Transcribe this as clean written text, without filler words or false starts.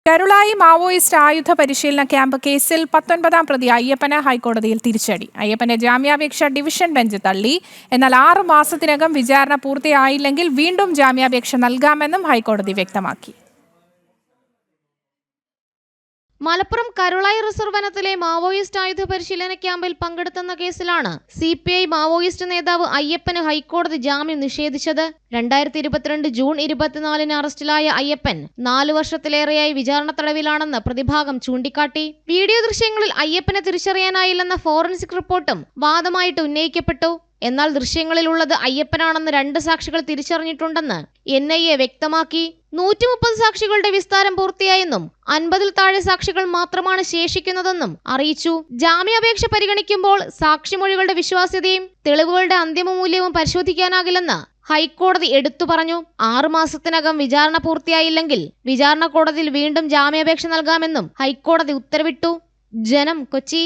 Karulai Maoist ആയുധ പരിശീലന camp കേസിൽ 19-ാം പ്രതി അയ്യപ്പന് ഹൈക്കോടതിയിൽ തിരിച്ചടി. അയ്യപ്പന്റെ ജാമ്യാപേക്ഷ ഡിവിഷൻ ബെഞ്ച് തള്ളി. എന്നാൽ 6 മാസത്തിനകം വിചാരണ പൂർത്തിയായില്ലെങ്കിൽ വീണ്ടും ജാമ്യാപേക്ഷ നൽകാമെന്നും ഹൈക്കോടതി വ്യക്തമാക്കി. മലപ്പുറം കരുളായി റിസർവ് വനത്തിലെ മാവോയിസ്റ്റ് ആയുധ പരിശീലന ക്യാമ്പിൽ പങ്കെടുത്തെന്ന കേസിലാണ് CPI മാവോയിസ്റ്റ് നേതാവ് അയ്യപ്പന് ഹൈക്കോടതി ജാമ്യം നിഷേധിച്ചത്. 2022 ജൂൺ 24-ന് അറസ്റ്റിലായ അയ്യപ്പൻ 4 വർഷത്തിലേറെയായി വിചാരണ തടവിലാണെന്ന് പ്രതിഭാഗം ചൂണ്ടിക്കാട്ടി. വീഡിയോ ദൃശ്യങ്ങളിൽ അയ്യപ്പനെ തിരിച്ചറിയാനായില്ലെന്ന ഫോറൻസിക് റിപ്പോർട്ടും വാദമായിട്ട് ഉന്നയിക്കപ്പെട്ടു. എന്നാൽ ദൃശ്യങ്ങളിലുള്ളത് അയ്യപ്പനാണെന്ന് 2 സാക്ഷികൾ തിരിച്ചറിഞ്ഞിട്ടുണ്ടെന്ന് NIA വ്യക്തമാക്കി. 130 സാക്ഷികളുടെ വിസ്താരം പൂർത്തിയായെന്നും 50-ൽ താഴെ സാക്ഷികൾ മാത്രമാണ് ശേഷിക്കുന്നതെന്നും അറിയിച്ചു. ജാമ്യാപേക്ഷ പരിഗണിക്കുമ്പോൾ സാക്ഷിമൊഴികളുടെ വിശ്വാസ്യതയും തെളിവുകളുടെ അന്തിമമൂല്യവും പരിശോധിക്കാനാകില്ലെന്ന് ഹൈക്കോടതി എടുത്തു പറഞ്ഞു. 6 മാസത്തിനകം വിചാരണ പൂർത്തിയായില്ലെങ്കിൽ വിചാരണ കോടതിയിൽ വീണ്ടും ജാമ്യാപേക്ഷ നൽകാമെന്നും ഹൈക്കോടതി ഉത്തരവിട്ടു. ജനം, കൊച്ചി.